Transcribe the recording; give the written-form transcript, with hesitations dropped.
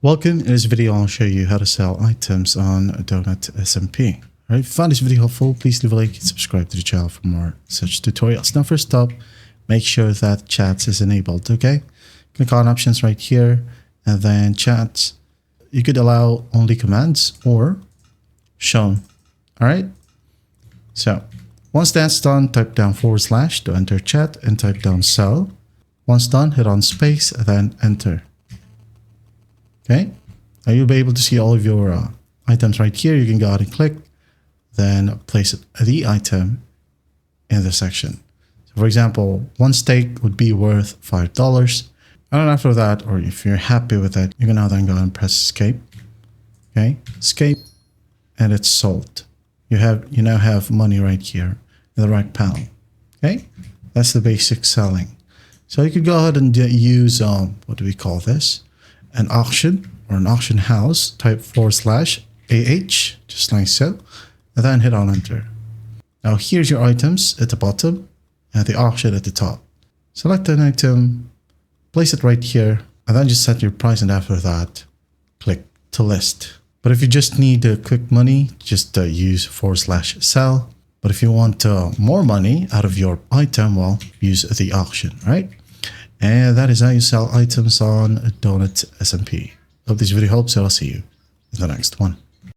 Welcome. In this video, I'll show you how to sell items on Donut SMP. Alright, if you found this video helpful, please leave a like and subscribe to the channel for more such tutorials. Now, first up, make sure that chats is enabled, okay? Click on options right here, and then chats. You could allow only commands or shown. Alright? So, once that's done, type down / to enter chat and type down sell. Once done, hit on space, then enter. Okay, now you'll be able to see all of your items right here. You can go ahead and click, then place the item in the section. So for example, one steak would be worth $5. And then after that, or if you're happy with it, you can now then go and press escape. Okay, escape, and it's sold. You now have money right here in the right panel. Okay, that's the basic selling. So you could go ahead and use what do we call this? An auction or an auction house, type / AH, just like so, and then hit on enter. Now here's your items at the bottom and the auction at the top. Select an item, place it right here, and then just set your price, and after that, click to list. But if you just need quick money, just use / sell. But if you want more money out of your item, well, use the auction, right? And that is how you sell items on Donut SMP. Hope this video helps, and I'll see you in the next one.